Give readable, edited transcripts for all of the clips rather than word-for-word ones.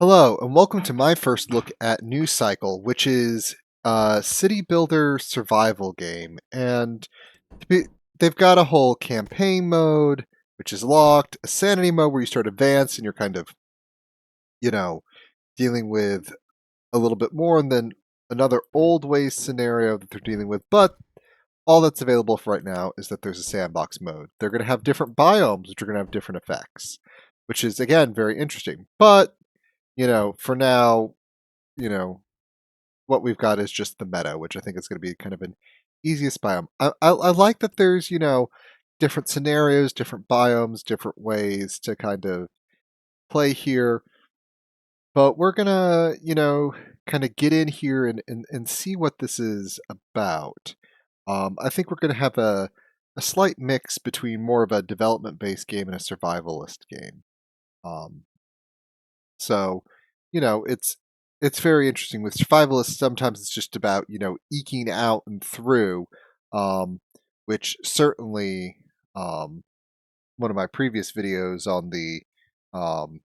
Hello, and welcome to my first look at News Cycle, which is a city builder survival game. And to be, they've got a whole campaign mode, which is locked, a sanity mode where you start advanced and you're kind of, you know, dealing with a little bit more, and then another old ways scenario that they're dealing with. But all that's available for right now is that there's a sandbox mode. They're going to have different biomes, which are going to have different effects, which is, again, very interesting. But for now, you know, what we've got is just the meta, which I think is going to be kind of an easiest biome. I like that there's, different scenarios, different biomes, different ways to kind of play here. But we're going to, kind of get in here and see what this is about. I think we're going to have a slight mix between more of a development based game and a survivalist game. Um, So, it's very interesting with survivalists. Sometimes it's just about eking out and through, um, which certainly um, one of my previous videos on um,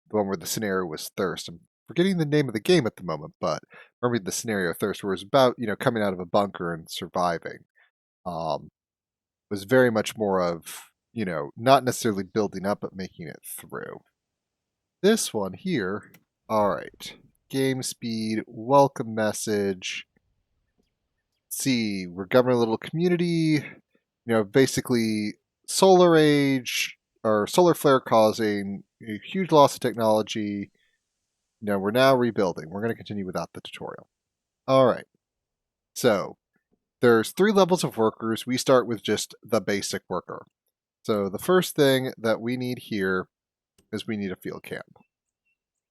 the one where the scenario was thirst. I'm forgetting the name of the game at the moment, but remember the scenario thirst, where it was about coming out of a bunker and surviving. Um, was very much more of not necessarily building up, but making it through. This one here, all right. Game speed, welcome message. Let's see, we're governing a little community. Basically, solar age or solar flare causing a huge loss of technology. We're now rebuilding. We're going to continue without the tutorial. All right. So there's 3 levels of workers. We start with just the basic worker. So the first thing that we need here is we need a field camp.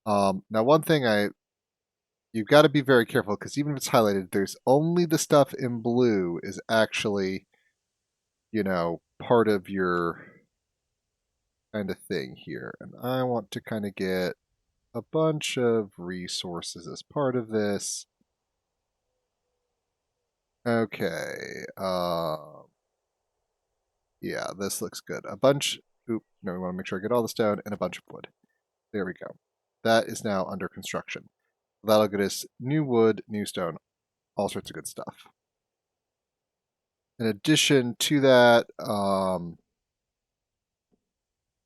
Now, one thing you've got to be very careful because even if it's highlighted, there's only the stuff in blue is actually, part of your kind of thing here. And I want to kind of get a bunch of resources as part of this. Okay. Yeah, this looks good. A bunch. Oop, no, we want to make sure I get all the stone and a bunch of wood. There we go. That is now under construction. That'll get us new wood, new stone, all sorts of good stuff. In addition to that,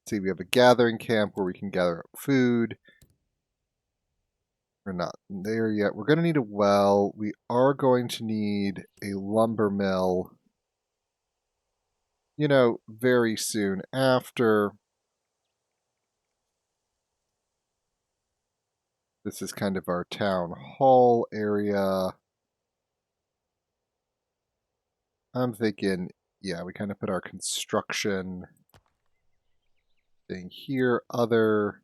see, we have a gathering camp where we can gather up food. We're not there yet. We're going to need a well. We are going to need a lumber mill, very soon after. This is kind of our town hall area. I'm thinking, yeah, we kind of put our construction thing here, other,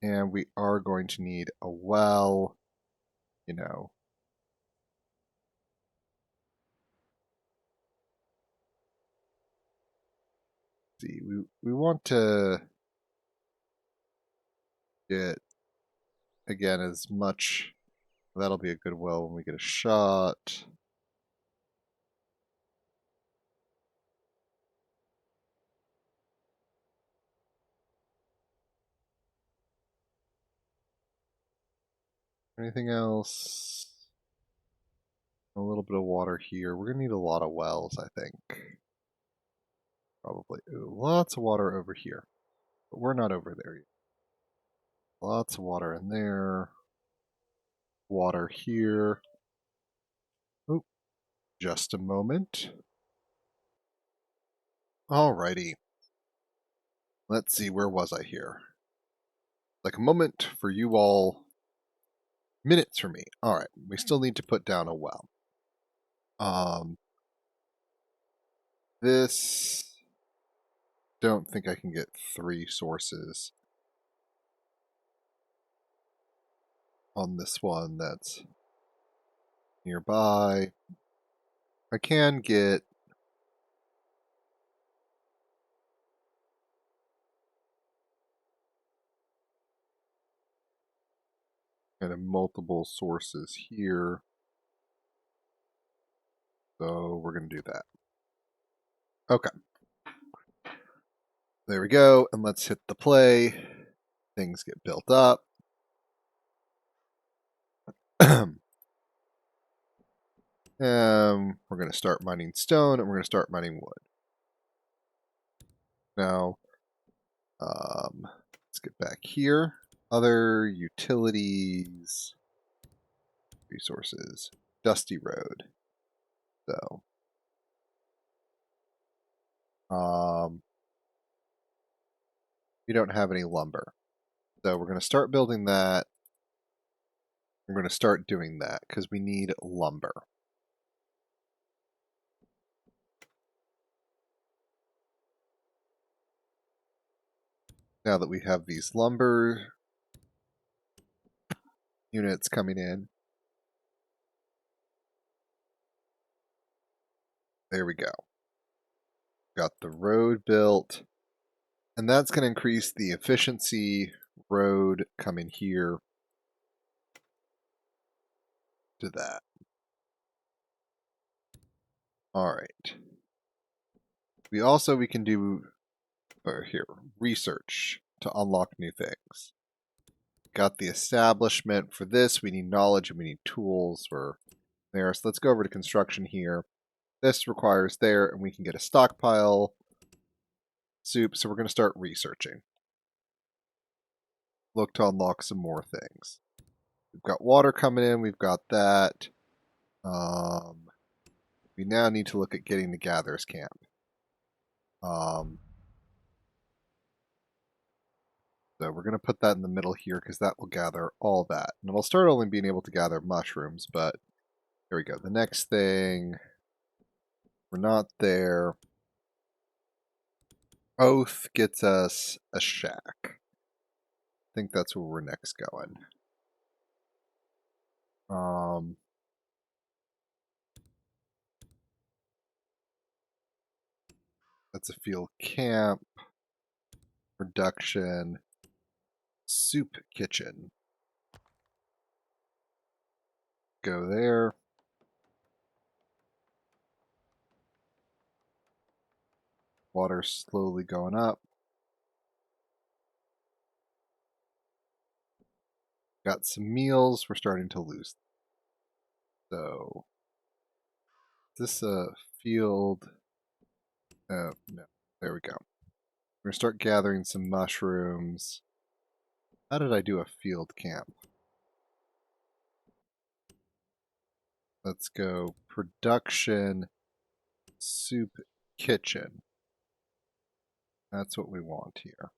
and we are going to need a well, you know. See, we want to get, again, as much, that'll be a good well when we get a shot. Anything else? A little bit of water here. We're gonna need a lot of wells, I think. Probably. Ooh, lots of water over here. But we're not over there yet. Lots of water in there. Water here. Oop, just a moment. Alrighty. Let's see, where was I here? Like a moment for you all, minutes for me. Alright, we still need to put down a well. This, don't think I can get 3 sources on this one that's nearby. I can get kind of multiple sources here. So we're going to do that. Okay. There we go, and let's hit the play. Things get built up. We're going to start mining stone, and we're going to start mining wood. Now, let's get back here. Other utilities, resources, Dusty Road. So, we don't have any lumber. So we're going to start building that. We're going to start doing that because we need lumber. Now that we have these lumber units coming in, there we go. Got the road built, and that's going to increase the efficiency. Road coming here to that. All right. We can do here research to unlock new things. Got the establishment for this. We need knowledge and we need tools for there. So let's go over to construction here. This requires there, and we can get a stockpile soup. So we're going to start researching. Look to unlock some more things. We've got water coming in. We've got that. We now need to look at getting the gatherers camp. So we're going to put that in the middle here because that will gather all that. And it'll start only being able to gather mushrooms, but here we go. The next thing, we're not there. Oath gets us a shack. I think that's where we're next going. That's a field camp. Production. Soup kitchen. Go there. Water slowly going up. Got some meals. We're starting to lose. So, is this a field? No. There we go. We're going to start gathering some mushrooms. How did I do a field camp? Let's go production, soup kitchen. That's what we want here.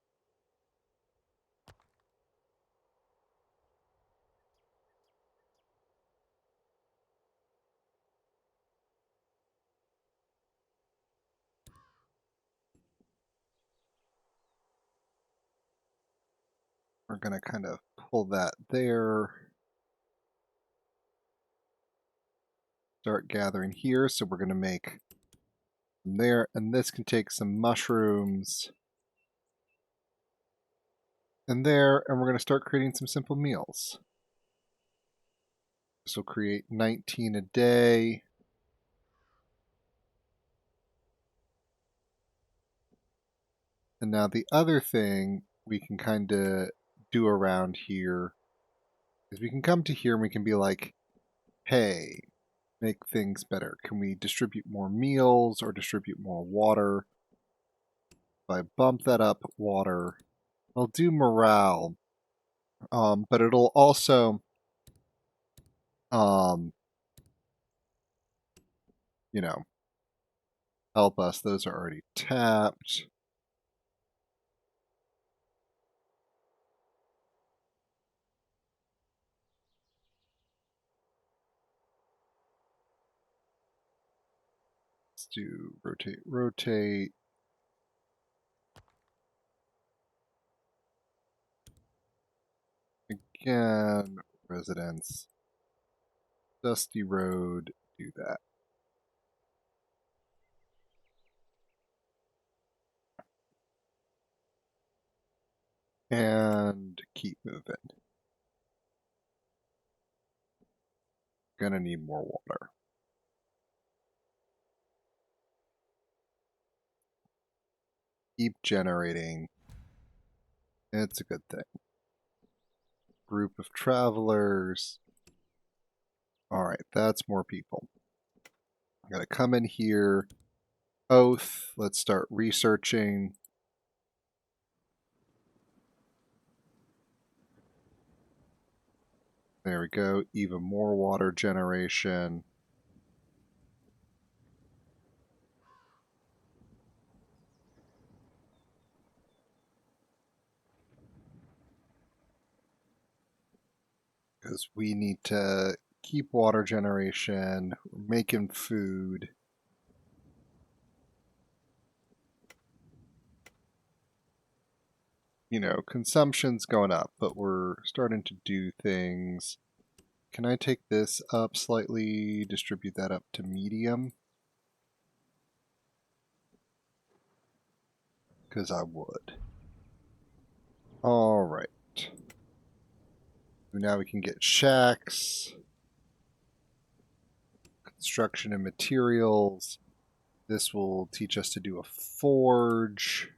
We're going to kind of pull that there. Start gathering here. So we're going to make them there. And this can take some mushrooms and there. And we're going to start creating some simple meals. This will create 19 a day. And now the other thing we can kind of do around here is we can come to here and we can be like, hey, make things better. Can we distribute more meals or distribute more water? If I bump that up water, it'll do morale, but it'll also, you know, help us. Those are already tapped. Let's do rotate, rotate. Again, residence, Dusty Road, do that. And keep moving. Gonna need more water. keep generating. It's a good thing. Group of travelers. Alright, that's more people. I gotta come in here. Oath. Let's start researching. There we go. Even more water generation. Because we need to keep water generation, making food. You know, consumption's going up, but we're starting to do things. Can I take this up slightly, distribute that up to medium? Because I would. Alright. Now we can get shacks, construction and materials. This will teach us to do a forge.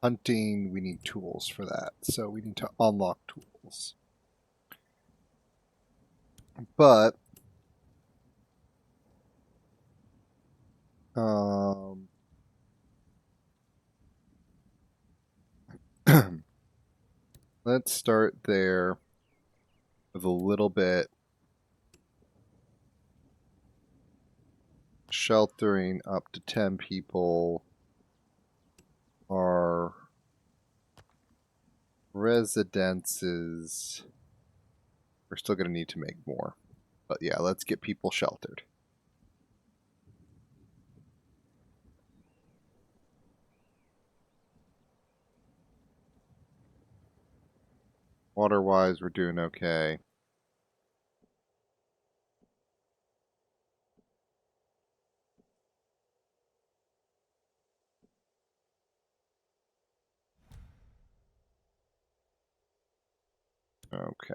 Hunting, we need tools for that. So we need to unlock tools. But let's start there with a little bit. Sheltering up to 10 people. Our residences, we're still going to need to make more. But yeah, let's get people sheltered. Water-wise, we're doing okay. Okay.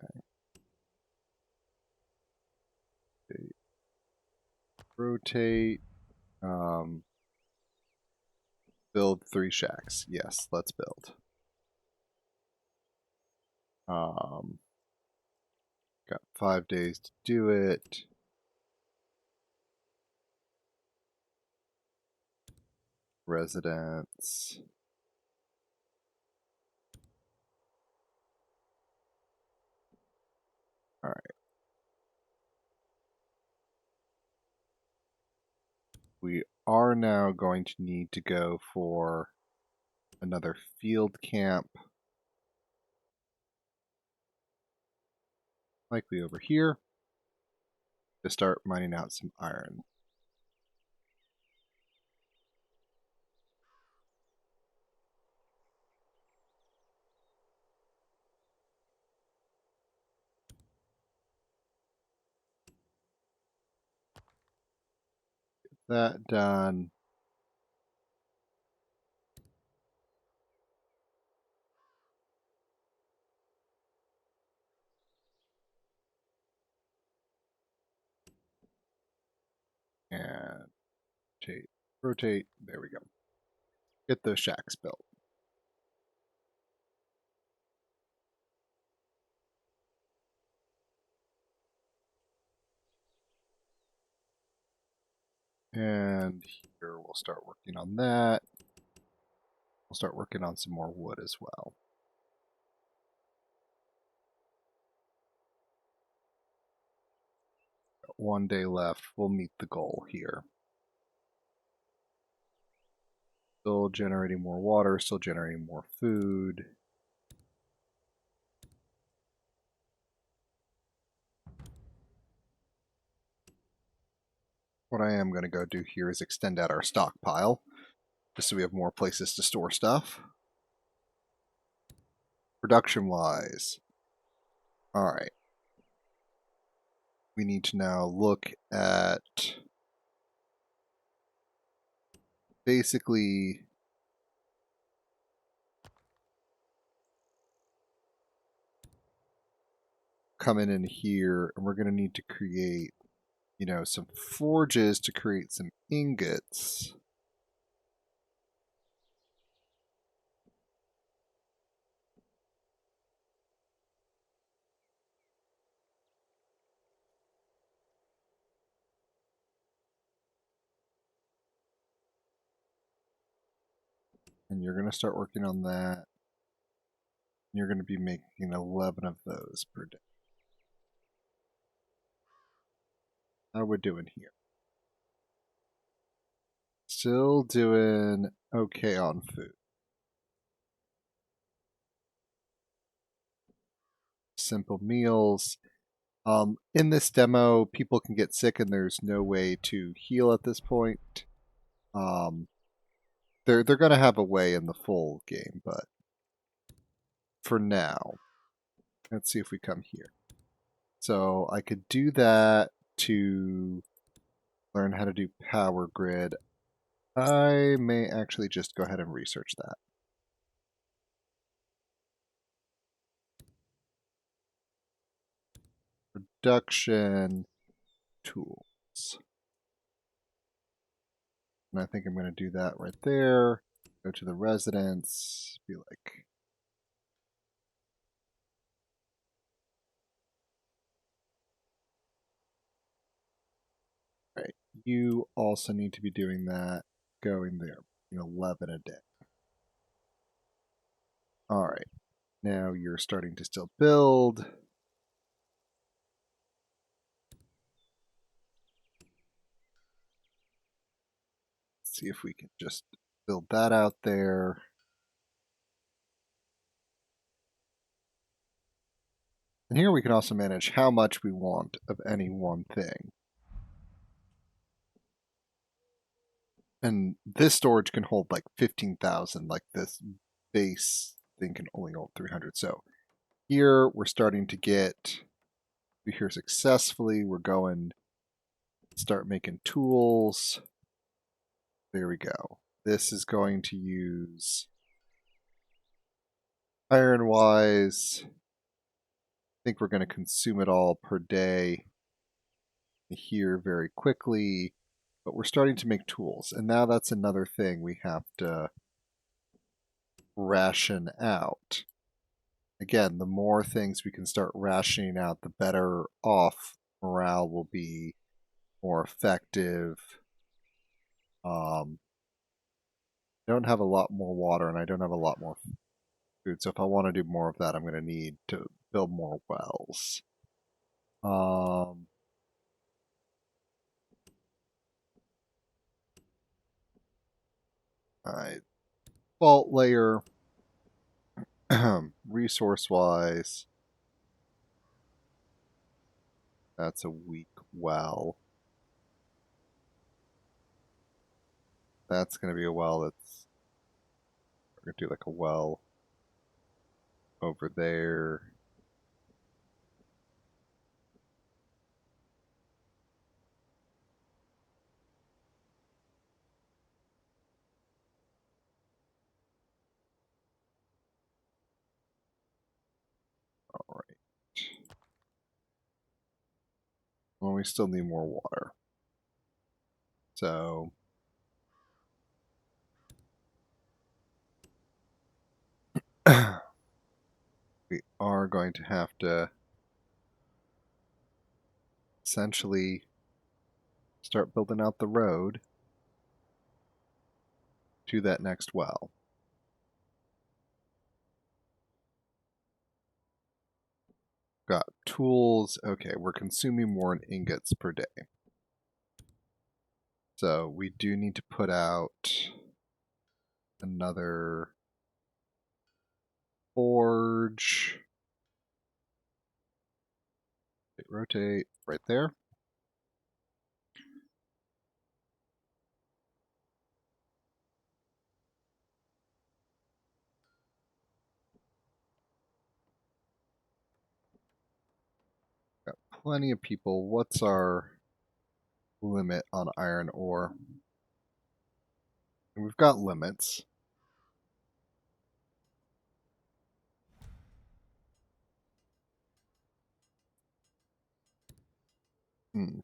Rotate. Build 3 shacks. Yes, let's build. Got 5 days to do it. Residents. All right. We are now going to need to go for another field camp. Likely over here. To start mining out some iron. Get that done. And rotate, rotate. There we go. Get those shacks built. And here we'll start working on that. We'll start working on some more wood as well. Got 1 day left. We'll meet the goal here. Still generating more water, still generating more food. What I am going to go do here is extend out our stockpile, just so we have more places to store stuff. Production-wise, alright. We need to now look at basically coming in here, and we're going to need to create, you know, some forges to create some ingots. And you're going to start working on that. You're going to be making 11 of those per day. How are we doing here? Still doing okay on food. Simple meals. In this demo, people can get sick and there's no way to heal at this point. Um, they're going to have a way in the full game, but for now, let's see if we come here. So I could do that to learn how to do power grid. I may actually just go ahead and research that. Production tools. And I think I'm going to do that right there. Go to the residence, be like, right, you also need to be doing that, going there, 11 a day. All right, now you're starting to still build. See if we can just build that out there. And here we can also manage how much we want of any one thing. And this storage can hold like 15,000, like this base thing can only hold 300. So here we're starting to get, here successfully, we're going, start making tools. There we go. This is going to use iron wise. I think we're going to consume it all per day here very quickly, but we're starting to make tools. And now that's another thing we have to ration out. Again, the more things we can start rationing out, the better off morale will be, more effective. I don't have a lot more water and I don't have a lot more food, so if I want to do more of that, I'm going to need to build more wells. Alright, fault layer, resource-wise, that's a weak well. That's going to be a well that's, we're going to do like a well over there. Alright. Well, we still need more water. So we are going to have to essentially start building out the road to that next well. Got tools. Okay, we're consuming more ingots per day. So we do need to put out another forge. Rotate right there. Got plenty of people. What's our limit on iron ore? And we've got limits. Hmm.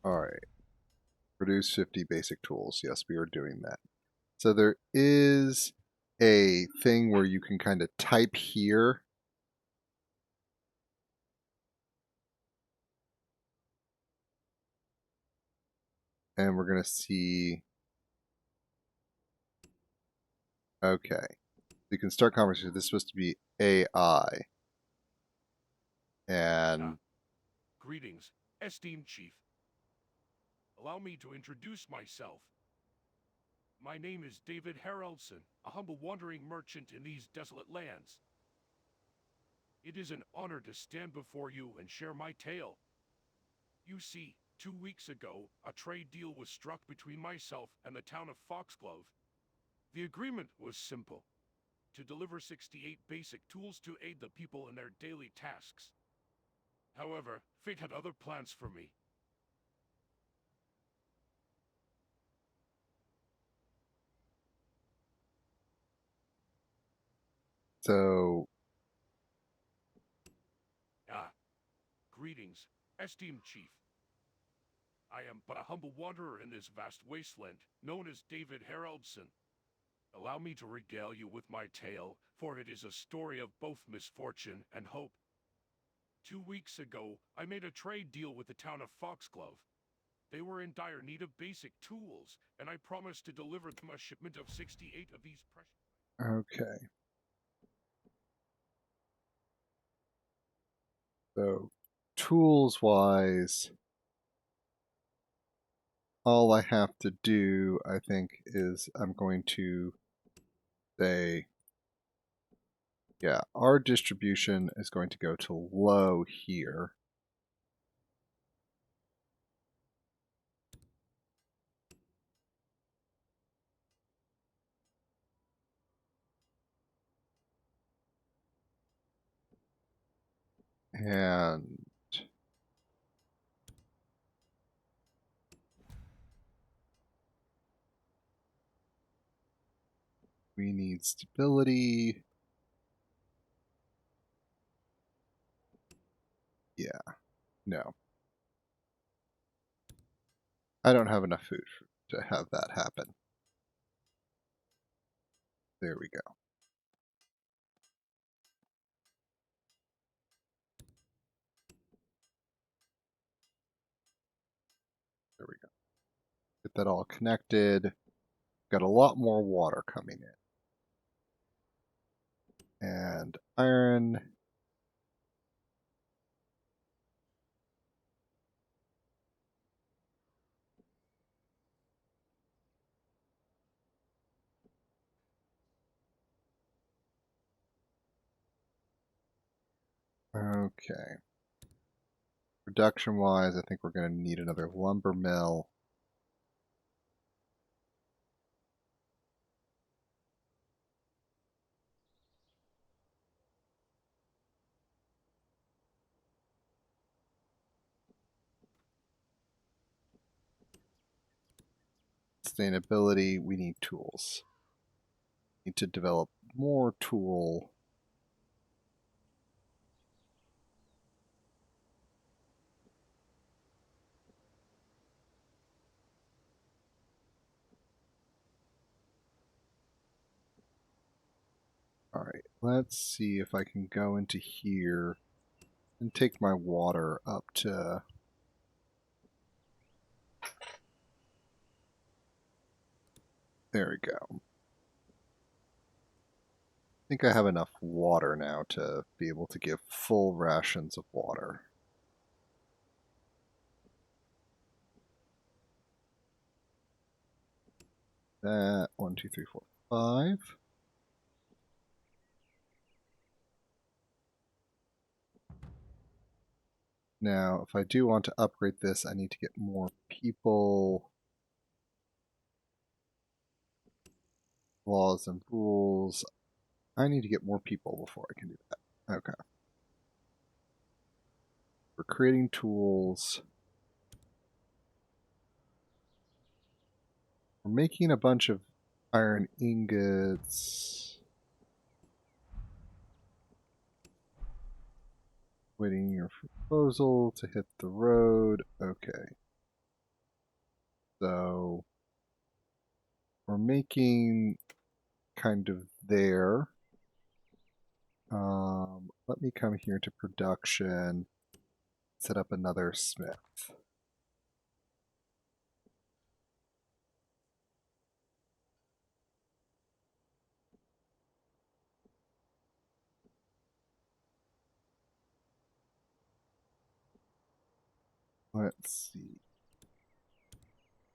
All right. Produce 50 basic tools. Yes, we are doing that. So there is a thing where you can kind of type here And we're going to see, okay, we can start conversation. This is supposed to be AI. And Greetings, esteemed chief. Allow me to introduce myself. My name is David Haraldson, a humble wandering merchant in these desolate lands. It is an honor to stand before you and share my tale. You see, 2 weeks ago, a trade deal was struck between myself and the town of Foxglove. The agreement was simple: to deliver 68 basic tools to aid the people in their daily tasks. However, fate had other plans for me. so, Ah, greetings, esteemed chief. I am but a humble wanderer in this vast wasteland, known as David Haraldson. Allow me to regale you with my tale, for it is a story of both misfortune and hope. 2 weeks ago, I made a trade deal with the town of Foxglove. They were in dire need of basic tools, and I promised to deliver them a shipment of 68 of these precious... okay. So, tools wise, all I have to do, I think, is I'm going to say, yeah, our distribution is going to go to low here. And we need stability. Yeah, no. I don't have enough food to have that happen. There we go. There we go. Get that all connected. Got a lot more water coming in. And iron. Okay. Production wise, I think we're going to need another lumber mill. Sustainability, we need tools. Need to develop more tool. Alright, let's see if I can go into here and take my water up to... There we go. I think I have enough water now to be able to give full rations of water. That, 1, 2, 3, 4, 5. Now, if I do want to upgrade this, I need to get more people. Laws and rules. I need to get more people before I can do that. Okay. We're creating tools. We're making a bunch of iron ingots. Waiting your proposal to hit the road. Okay. So we're making kind of there. Let me come here to production, set up another smith. Let's see.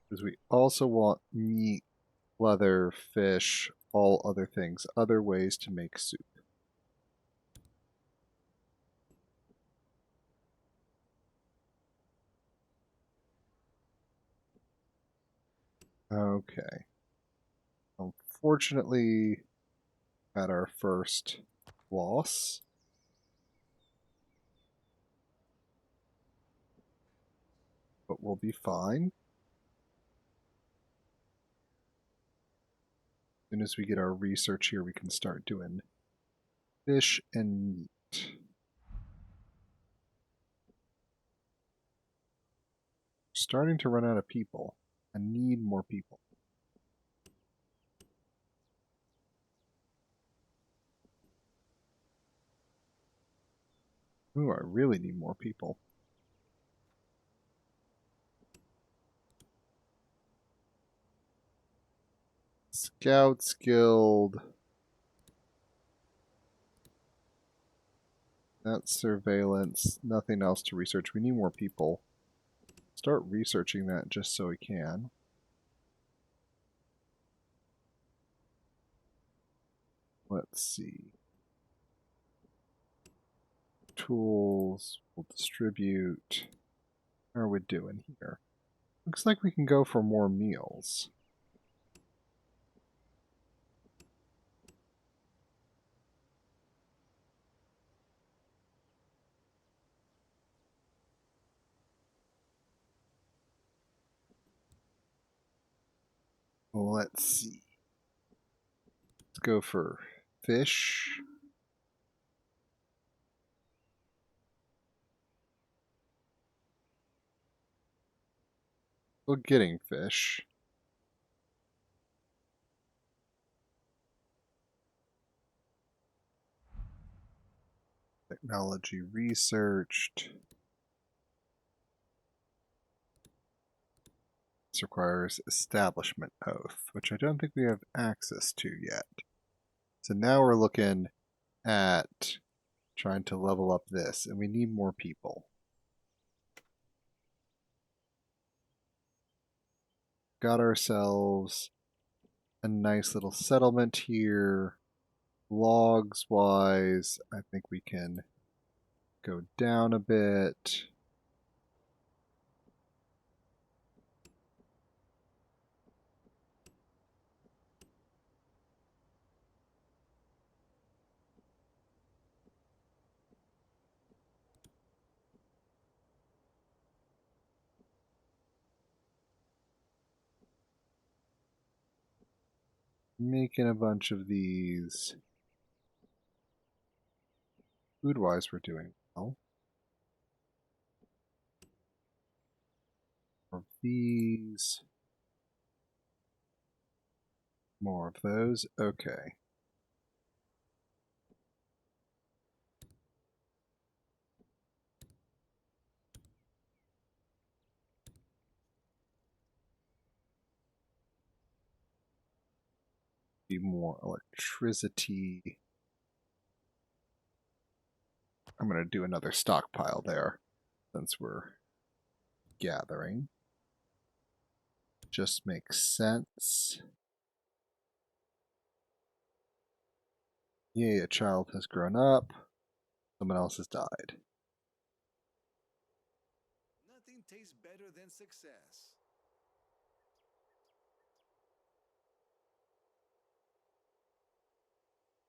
Because we also want meat, leather, fish, all other things, other ways to make soup. Okay. Unfortunately, had our first loss. But we'll be fine. As soon as we get our research here, we can start doing fish and meat. Starting to run out of people. I need more people. Ooh, I really need more people. Scouts Guild. That's surveillance. Nothing else to research. We need more people. Start researching that just so we can. Let's see. Tools. We'll distribute. How are we doing here? Looks like we can go for more meals. Let's see. Let's go for fish. We're getting fish. Technology researched. This requires establishment oath, which I don't think we have access to yet. So now we're looking at trying to level up this, and we need more people. Got ourselves a nice little settlement here. Logs wise, I think we can go down a bit. Making a bunch of these. Food wise, we're doing well. More of these. More of those. Okay. Be more electricity. I'm going to do another stockpile there since we're gathering. Just makes sense. Yay, a child has grown up. Someone else has died. Nothing tastes better than success.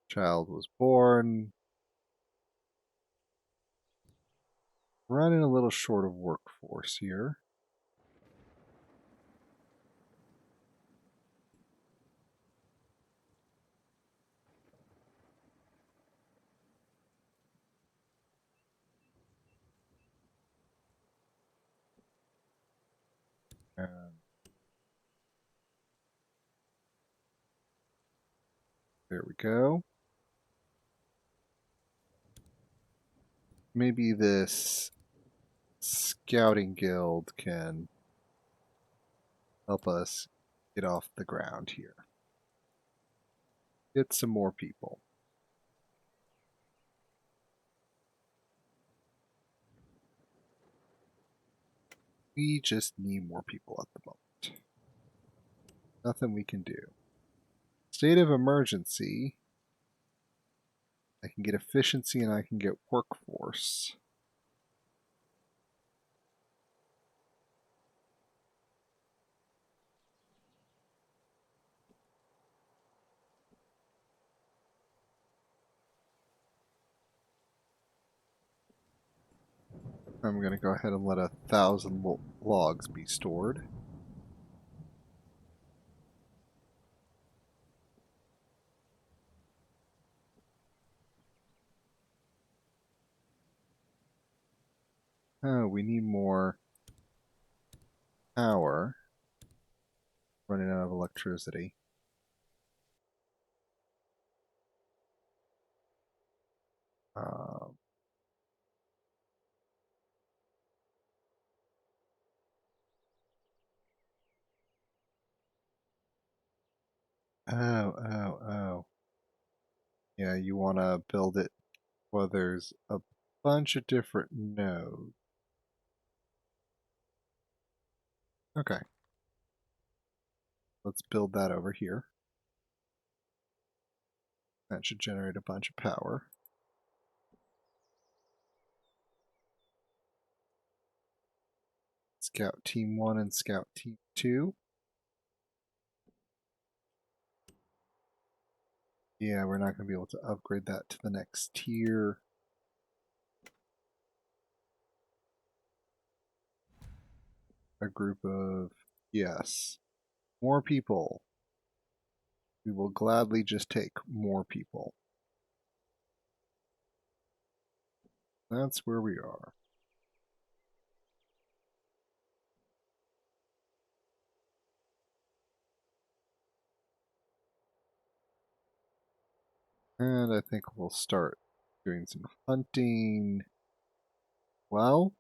Child was born. Running a little short of workforce here. And there we go. Maybe this scouting guild can help us get off the ground here. Get some more people. We just need more people at the moment. Nothing we can do. State of emergency. I can get efficiency and I can get workforce. I'm going to go ahead and let 1,000 logs be stored. Oh, we need more power. Running out of electricity. Um, oh. Yeah, you want to build it where there's a bunch of different nodes. Okay. Let's build that over here. That should generate a bunch of power. Scout Team 1 and Scout Team 2. Yeah, we're not going to be able to upgrade that to the next tier. A group of, yes, more people. We will gladly just take more people. That's where we are. And I think we'll start doing some hunting. Well,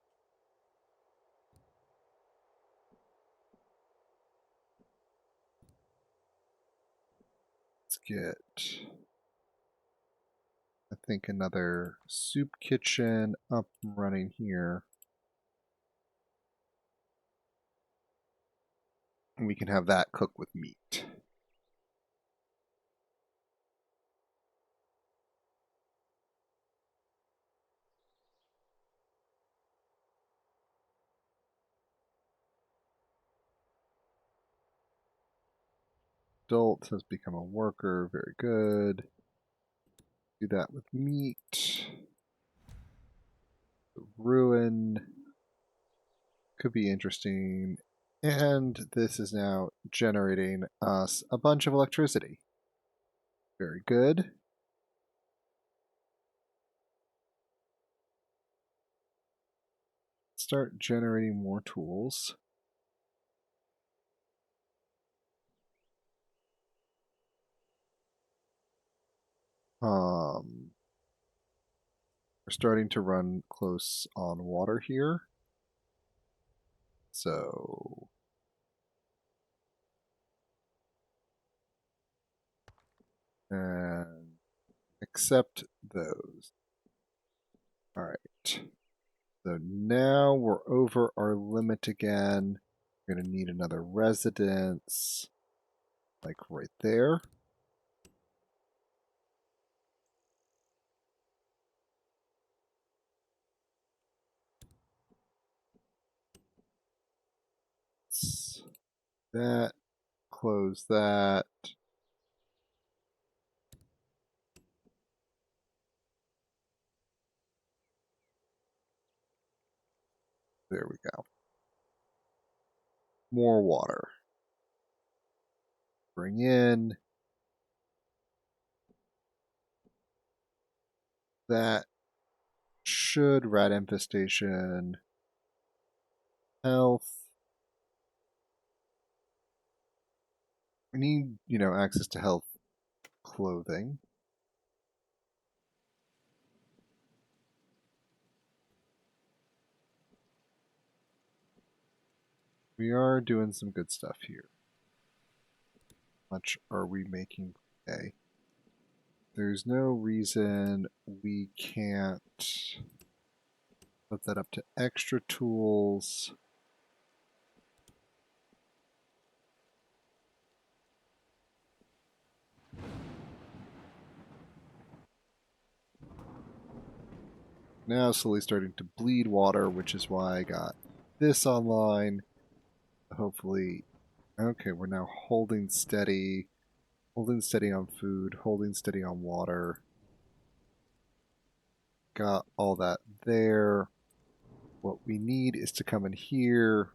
let's get, I think, another soup kitchen up and running here. And we can have that cook with meat. Adult has become a worker. Very good. Do that with meat. The ruin could be interesting. And this is now generating us a bunch of electricity. Very good. Start generating more tools. We're starting to run close on water here. So and accept those. All right. So now we're over our limit again. We're going to need another residence, like right there. That, close that. There we go. More water. Bring in. That should rat infestation. Health. We need, access to health clothing. We are doing some good stuff here. How much are we making today? There's no reason we can't put that up to extra tools. now slowly starting to bleed water, which is why I got this online. Hopefully, okay, we're now holding steady on food, holding steady on water. Got all that there. What we need is to come in here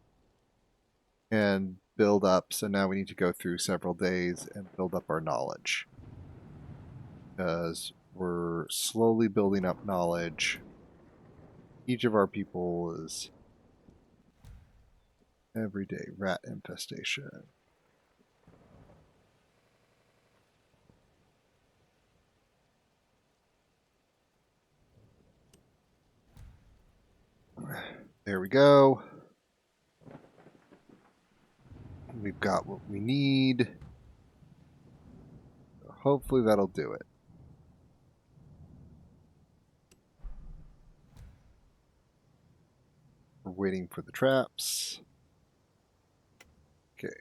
and build up. So now we need to go through several days and build up our knowledge. Because we're slowly building up knowledge. Each of our people is everyday rat infestation. There we go. We've got what we need. Hopefully that'll do it. We're waiting for the traps. Okay.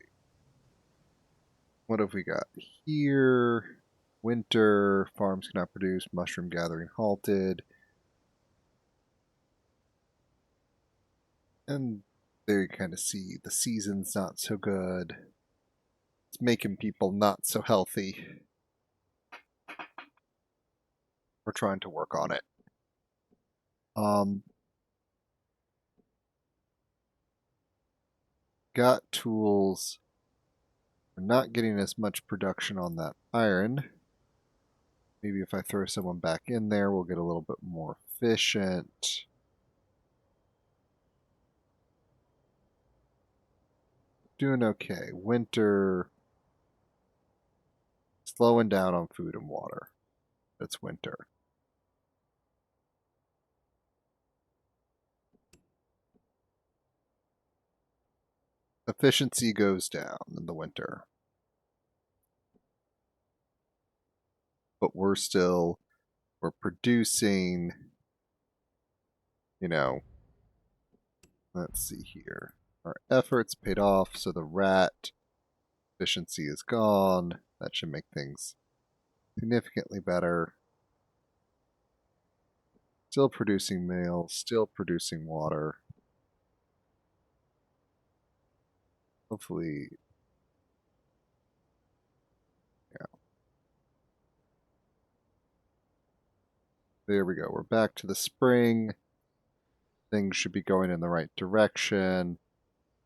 What have we got here? Winter, farms cannot produce, mushroom gathering halted. And there you kind of see the season's not so good. It's making people not so healthy. We're trying to work on it. Got tools. We're not getting as much production on that iron. Maybe if I throw someone back in there, we'll get a little bit more efficient. Doing okay. Winter. Slowing down on food and water. It's winter. Efficiency goes down in the winter. But we're producing, let's see here. Our efforts paid off, so the rat efficiency is gone. That should make things significantly better. Still producing mail, still producing water. Hopefully, yeah. There we go. We're back to the spring. Things should be going in the right direction.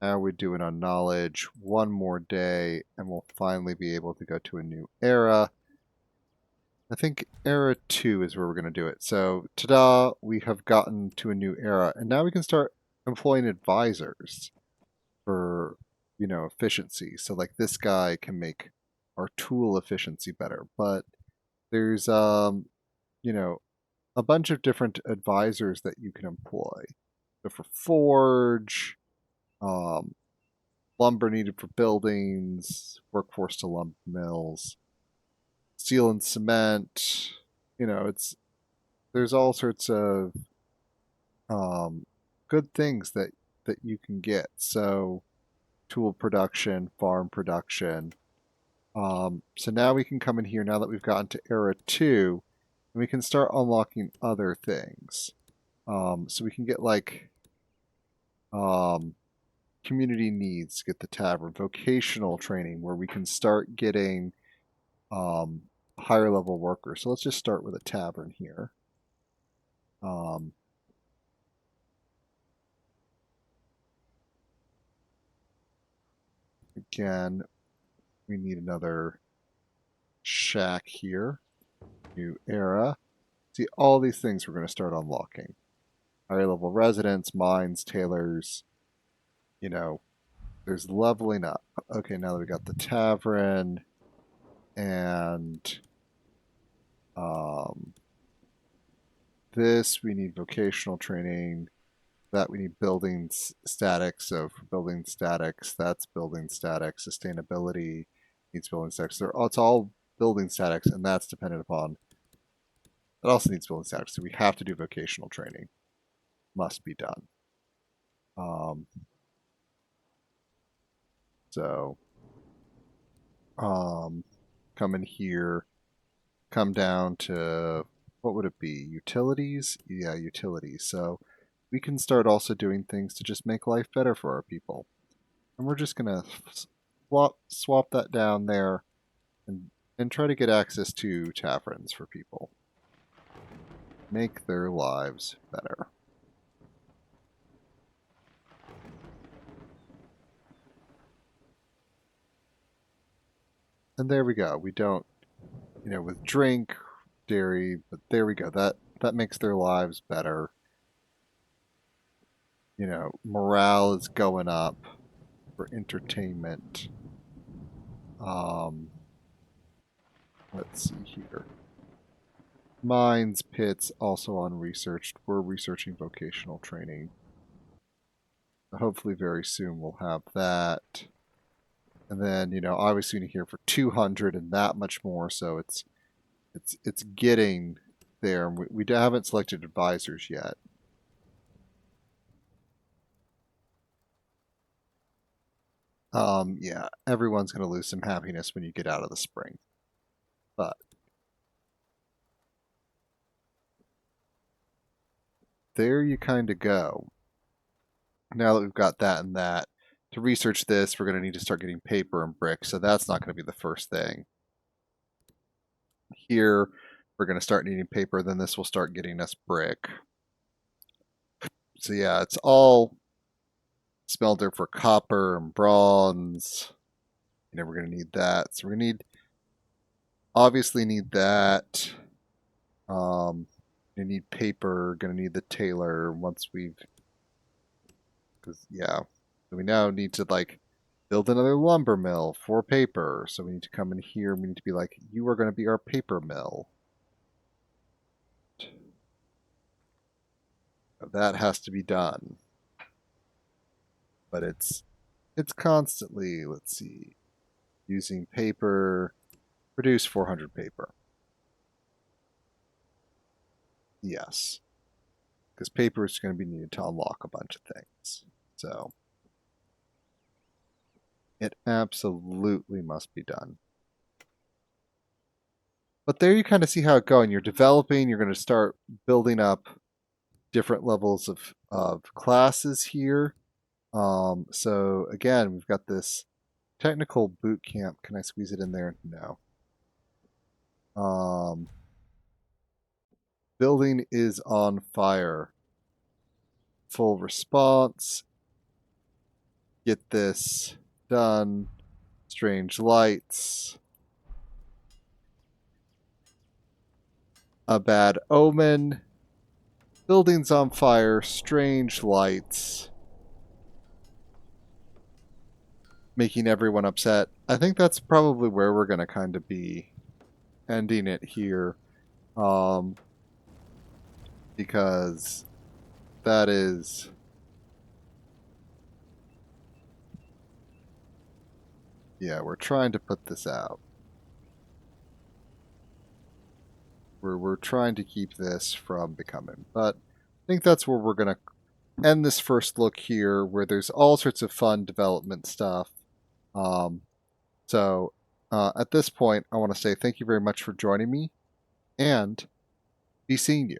How are we doing on knowledge? One more day, and we'll finally be able to go to a new era. I think era 2 is where we're going to do it. So, ta-da, we have gotten to a new era, and now we can start employing advisors for, efficiency. So, like, this guy can make our tool efficiency better, but there's, a bunch of different advisors that you can employ. So for forge, lumber needed for buildings, workforce to lumber mills, steel and cement. There's all sorts of good things that you can get. So tool production, farm production. So now we can come in here now that we've gotten to era 2, and we can start unlocking other things. So we can get like community needs, get the tavern, vocational training where we can start getting higher level workers. So let's just start with a tavern here. Again, we need another shack here. New era. See, all these things we're going to start unlocking. Higher level residents, mines, tailors. There's leveling up. Okay, now that we got the tavern and this, we need vocational training. That we need building statics. So for building statics, that's building statics. Sustainability needs building statics. It's all building statics, and that's dependent upon. It also needs building statics. So we have to do vocational training. Must be done. Come in here, come down to what would it be? Utilities? Yeah, utilities. So we can start also doing things to just make life better for our people. And we're just gonna swap that down there and try to get access to taverns for people. Make their lives better. And there we go. We don't, with drink, dairy, but there we go. That makes their lives better. Morale is going up for entertainment. Let's see here. Mines, pits, also unresearched. We're researching vocational training. Hopefully very soon we'll have that. And then, obviously in here for 200 and that much more, so it's getting there. We haven't selected advisors yet. Yeah, everyone's going to lose some happiness when you get out of the spring. But there you kind of go. Now that we've got that and that, to research this, we're going to need to start getting paper and bricks, so that's not going to be the first thing. Here, we're going to start needing paper, then this will start getting us brick. So yeah, it's all smelter for copper and bronze. We're going to need that. So we're going to obviously need that. Going to need paper, going to need the tailor once because yeah. So we now need to build another lumber mill for paper. So we need to come in here. We need to be like, you are going to be our paper mill. That has to be done. But it's constantly, let's see, using paper, produce 400 paper. Yes. Because paper is going to be needed to unlock a bunch of things. So it absolutely must be done. But there you kind of see how it's going. You're developing, you're going to start building up different levels of classes here. So again, we've got this technical boot camp. Can I squeeze it in there? No. Building is on fire. Full response. Get this done. Strange lights. A bad omen. Buildings on fire. Strange lights. Making everyone upset. I think that's probably where we're going to kind of be ending it here. Because that is... Yeah, we're trying to put this out. We're trying to keep this from becoming. But I think that's where we're going to end this first look here, where there's all sorts of fun development stuff. So at this point, I want to say thank you very much for joining me, and be seeing you.